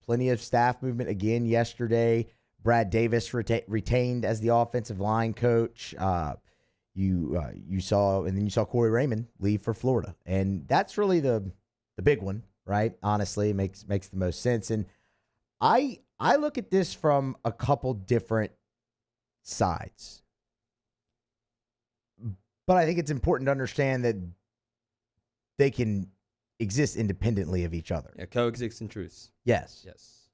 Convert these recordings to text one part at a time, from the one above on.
plenty of staff movement again yesterday. Brad Davis retained as the offensive line coach. You saw Corey Raymond leave for Florida, and that's really the big one, right? Honestly, it makes the most sense. And I look at this from a couple different sides, but I think it's important to understand that they can exist independently of each other. Yeah, coexist in truth. Yes. Yes.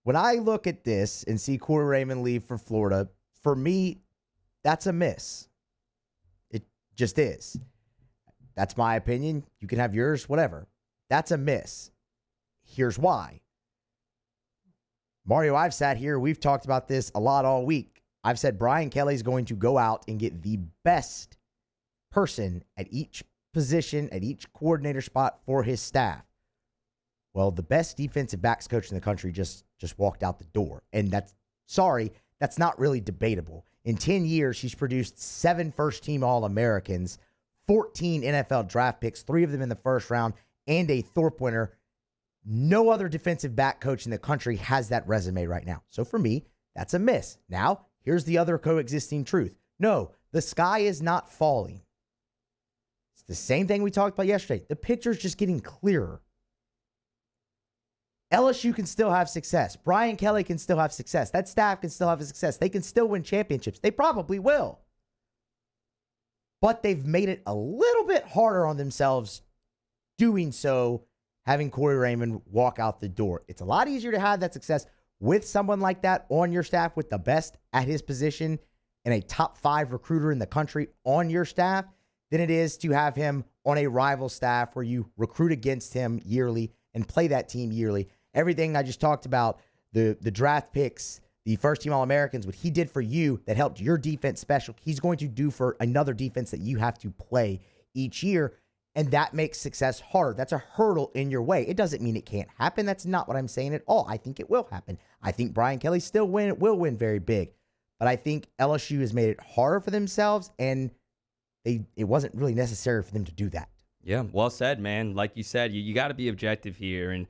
When I look at this and see Corey Raymond leave for Florida, for me, that's a miss. It just is. That's my opinion. You can have yours, whatever. That's a miss. Here's why. Mario, I've sat here. We've talked about this a lot all week. I've said Brian Kelly's going to go out and get the best person at each position, at each coordinator spot for his staff. Well, the best defensive backs coach in the country just walked out the door. And that's not really debatable. In 10 years, he's produced 7 first-team All-Americans, 14 NFL draft picks, 3 of them in the first round, and a Thorpe winner. No other defensive back coach in the country has that resume right now. So for me, that's a miss. Now, here's the other coexisting truth. No, the sky is not falling. It's the same thing we talked about yesterday. The picture's just getting clearer. LSU can still have success. Brian Kelly can still have success. That staff can still have success. They can still win championships. They probably will. But they've made it a little bit harder on themselves doing so, having Corey Raymond walk out the door. It's a lot easier to have that success with someone like that on your staff, with the best at his position and a top 5 recruiter in the country on your staff, than it is to have him on a rival staff where you recruit against him yearly and play that team yearly. Everything I just talked about, the draft picks, the first-team All-Americans, what he did for you that helped your defense special, he's going to do for another defense that you have to play each year, and that makes success harder. That's a hurdle in your way. It doesn't mean it can't happen. That's not what I'm saying at all. I think it will happen. I think Brian Kelly will win very big, but I think LSU has made it harder for themselves, and it wasn't really necessary for them to do that. Yeah, well said, man. Like you said, you got to be objective here. And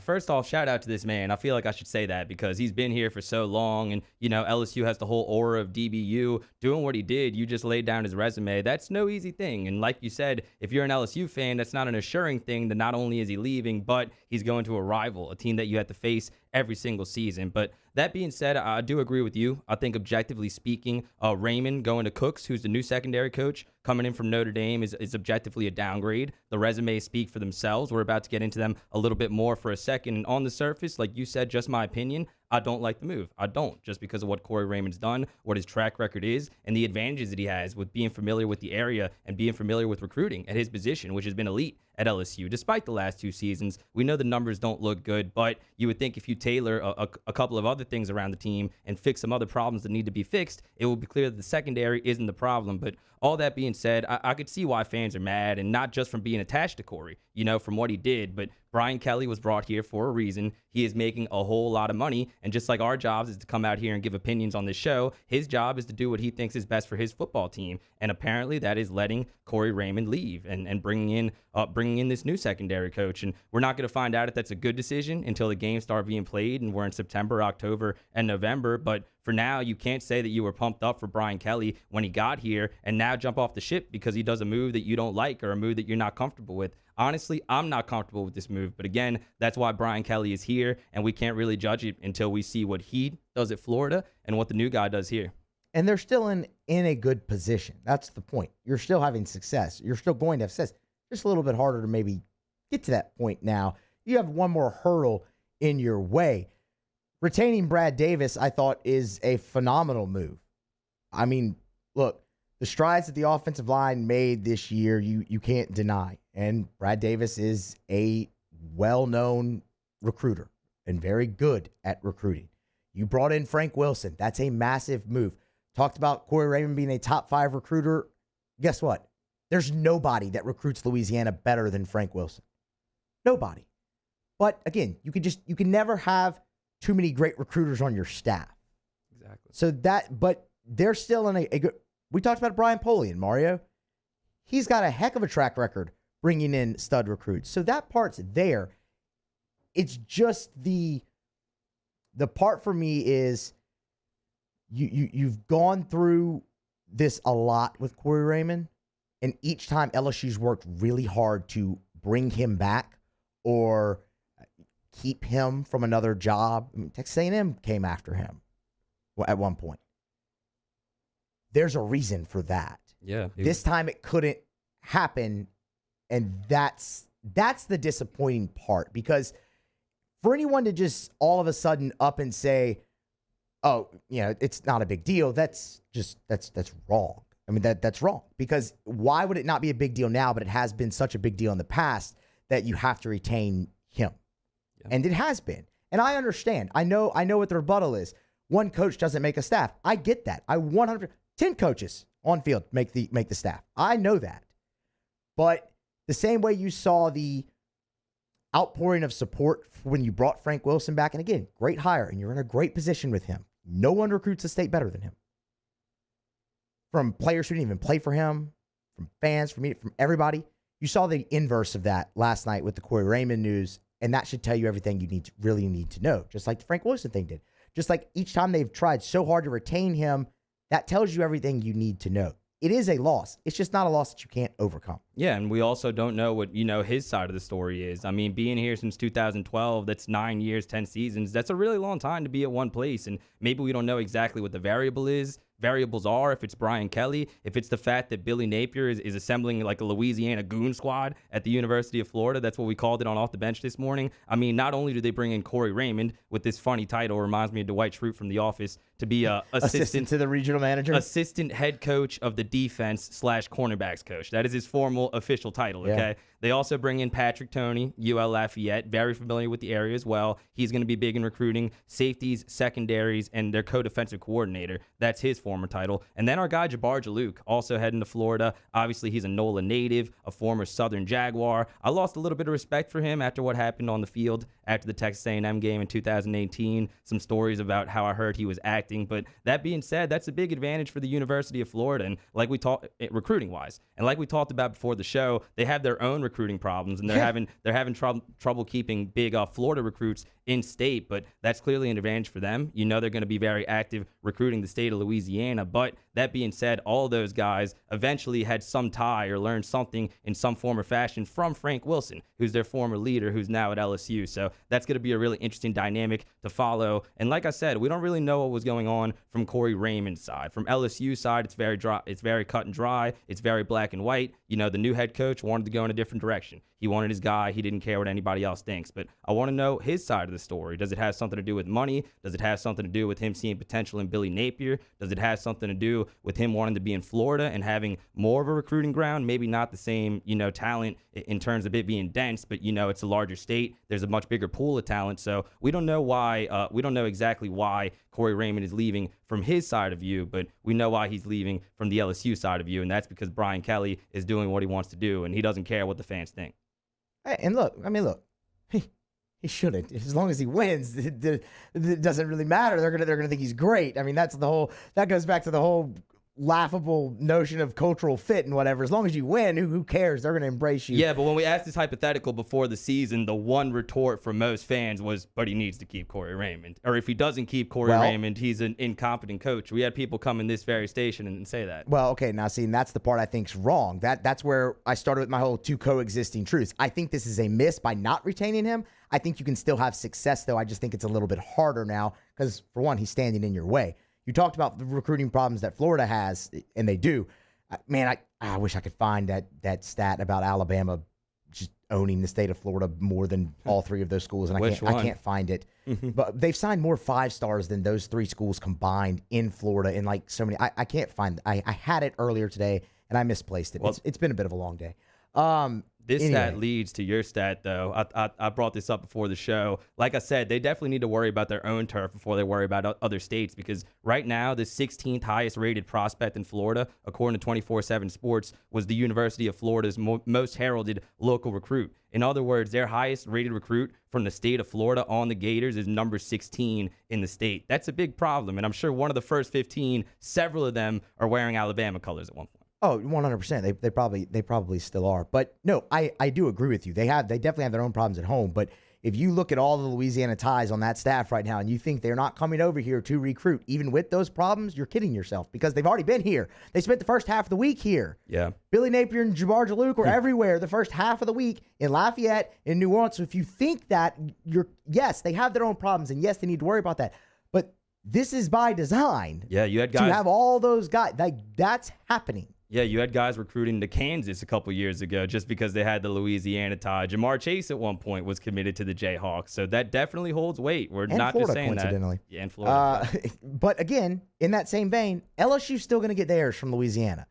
first off, shout out to this man. I feel like I should say that because he's been here for so long. And, LSU has the whole aura of DBU. Doing what he did, you just laid down his resume. That's no easy thing. And like you said, if you're an LSU fan, that's not an assuring thing that not only is he leaving, but he's going to a rival, a team that you have to face every single season. But that being said, I do agree with you. I think objectively speaking, Raymond going to Cooks, who's the new secondary coach, coming in from Notre Dame is objectively a downgrade. The resumes speak for themselves. We're about to get into them a little bit more for a second. And on the surface, like you said, just my opinion, I don't like the move. I don't, just because of what Corey Raymond's done, what his track record is, and the advantages that he has with being familiar with the area and being familiar with recruiting at his position, which has been elite at LSU. Despite the last 2 seasons, we know the numbers don't look good, but you would think if you tailor a couple of other things around the team and fix some other problems that need to be fixed, it will be clear that the secondary isn't the problem. But all that being said, I could see why fans are mad, and not just from being attached to Corey, from what he did, but Brian Kelly was brought here for a reason. He is making a whole lot of money, and just like our jobs is to come out here and give opinions on this show, his job is to do what he thinks is best for his football team, and apparently that is letting Corey Raymond leave and bringing in this new secondary coach. And we're not going to find out if that's a good decision until the games start being played, and we're in September, October, and November. But for now, you can't say that you were pumped up for Brian Kelly when he got here and now jump off the ship because he does a move that you don't like or a move that you're not comfortable with. Honestly, I'm not comfortable with this move. But again, that's why Brian Kelly is here, and we can't really judge it until we see what he does at Florida and what the new guy does here. And they're still in a good position. That's the point. You're still having success. You're still going to have success. Just a little bit harder to maybe get to that point now. You have one more hurdle in your way. Retaining Brad Davis, I thought, is a phenomenal move. I mean, look, the strides that the offensive line made this year, you can't deny. And Brad Davis is a well-known recruiter and very good at recruiting. You brought in Frank Wilson. That's a massive move. Talked about Corey Raymond being a top 5 recruiter. Guess what? There's nobody that recruits Louisiana better than Frank Wilson. Nobody. But again, you can never have too many great recruiters on your staff. Exactly. But they're still in a good. We talked about Brian Polian, Mario. He's got a heck of a track record bringing in stud recruits. So that part's there. it's just the part for me is you've gone through this a lot with Corey Raymond, and each time LSU's worked really hard to bring him back or keep him from another job. I mean, Texas A&M came after him at one point. There's a reason for that. Yeah. This time it couldn't happen, and that's the disappointing part, because for anyone to just all of a sudden up and say, oh, it's not a big deal, that's wrong. I mean, that's wrong, because why would it not be a big deal now, but it has been such a big deal in the past that you have to retain him? Yeah. And it has been. And I understand. I know what the rebuttal is. One coach doesn't make a staff. I get that. 10 coaches on field make the staff. I know that. But the same way you saw the outpouring of support when you brought Frank Wilson back, and again, great hire, and you're in a great position with him. No one recruits the state better than him. From players who didn't even play for him, from fans, from everybody. You saw the inverse of that last night with the Corey Raymond news, and that should tell you everything you really need to know, just like the Frank Wilson thing did. Just like each time they've tried so hard to retain him, that tells you everything you need to know. It is a loss. It's just not a loss that you can't overcome. Yeah, and we also don't know what, his side of the story is. I mean, being here since 2012, that's 9 years, 10 seasons. That's a really long time to be at one place, and maybe we don't know exactly what the variables are, if it's Brian Kelly, if it's the fact that Billy Napier is assembling like a Louisiana goon squad at the University of Florida. That's what we called it on Off the Bench this morning. I mean, not only do they bring in Corey Raymond with this funny title, reminds me of Dwight Schrute from The Office, to be assistant to the regional manager, assistant head coach of the defense / cornerbacks coach. That is his formal official title. Okay. Yeah. They also bring in Patrick Toney, UL Lafayette, very familiar with the area as well. He's going to be big in recruiting, safeties, secondaries, and their co-defensive coordinator. That's his former title. And then our guy, Jabbar Jalouk, also heading to Florida. Obviously, he's a NOLA native, a former Southern Jaguar. I lost a little bit of respect for him after what happened on the field after the Texas A&M game in 2018. Some stories about how I heard he was acting. But that being said, that's a big advantage for the University of Florida. And like we talked, recruiting-wise, and like we talked about before the show, they have their own recruiting problems, and they're having trouble keeping big Florida recruits in state, but that's clearly an advantage for them. They're going to be very active recruiting the state of Louisiana. But that being said, all those guys eventually had some tie or learned something in some form or fashion from Frank Wilson, who's their former leader, who's now at LSU. So that's going to be a really interesting dynamic to follow. And like I said, we don't really know what was going on from Corey Raymond's side. From LSU side, it's very dry. It's very cut and dry. It's very black and white. The new head coach wanted to go in a different direction. He wanted his guy. He didn't care what anybody else thinks. But I want to know his side of the story. Does it have something to do with money? Does it have something to do with him seeing potential in Billy Napier? Does it have something to do with him wanting to be in Florida and having more of a recruiting ground? Maybe not the same, talent in terms of it being dense, but, it's a larger state. There's a much bigger pool of talent. So we don't know why. We don't know exactly why Corey Raymond is leaving from his side of view, but we know why he's leaving from the LSU side of view, and that's because Brian Kelly is doing what he wants to do, and he doesn't care what the fans think. And look, he shouldn't. As long as he wins, it doesn't really matter. They're gonna think he's great. I mean, that goes back to the whole laughable notion of cultural fit and whatever. As long as you win, who cares? They're going to embrace you. Yeah, but when we asked this hypothetical before the season, the one retort from most fans was, but he needs to keep Corey Raymond. Or if he doesn't keep Corey Raymond, he's an incompetent coach. We had people come in this very station and say that. Well, okay, now see, and that's the part I think's wrong. That's where I started with my whole two coexisting truths. I think this is a miss by not retaining him. I think you can still have success, though. I just think it's a little bit harder now because, for one, he's standing in your way. You talked about the recruiting problems that Florida has, and they do. Man, I wish I could find that stat about Alabama just owning the state of Florida more than all three of those schools, and I can't find it. Mm-hmm. But they've signed more 5-stars than those three schools combined in Florida in like so many. I can't find it. I had it earlier today, and I misplaced it. Well, it's been a bit of a long day. This stat leads to your stat, though. I brought this up before the show. Like I said, they definitely need to worry about their own turf before they worry about other states, because right now, the 16th highest rated prospect in Florida, according to 24/7 Sports, was the University of Florida's most heralded local recruit. In other words, their highest rated recruit from the state of Florida on the Gators is number 16 in the state. That's a big problem, and I'm sure one of the first 15, several of them are wearing Alabama colors at one point. Oh, 100%. They probably still are. But no, I do agree with you. They definitely have their own problems at home. But if you look at all the Louisiana ties on that staff right now and you think they're not coming over here to recruit, even with those problems, you're kidding yourself because they've already been here. They spent the first half of the week here. Yeah. Billy Napier and Jabbar Jalouk were everywhere the first half of the week in Lafayette, in New Orleans. So if you think that, yes, they have their own problems, and yes, they need to worry about that. But this is by design. Yeah, you had guys to have all those guys. That's happening. Yeah, you had guys recruiting to Kansas a couple years ago just because they had the Louisiana tie. Jamar Chase at one point was committed to the Jayhawks, so that definitely holds weight. We're and not Florida, just saying coincidentally. that. Yeah, and Florida. But again, in that same vein, LSU's still going to get theirs from Louisiana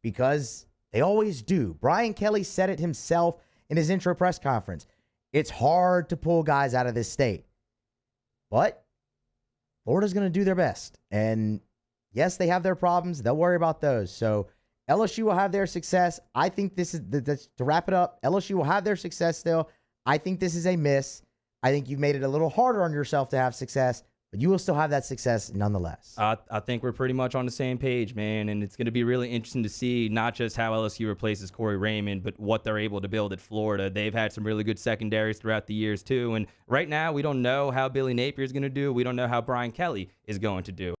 because they always do. Brian Kelly said it himself in his intro press conference. It's hard to pull guys out of this state, but Florida's going to do their best. And yes, they have their problems. They'll worry about those. So LSU will have their success. I think this is, to wrap it up, LSU will have their success still. I think this is a miss. I think you've made it a little harder on yourself to have success, but you will still have that success nonetheless. I think we're pretty much on the same page, man, and it's going to be really interesting to see not just how LSU replaces Corey Raymond, but what they're able to build at Florida. They've had some really good secondaries throughout the years, too, and right now we don't know how Billy Napier is going to do. We don't know how Brian Kelly is going to do.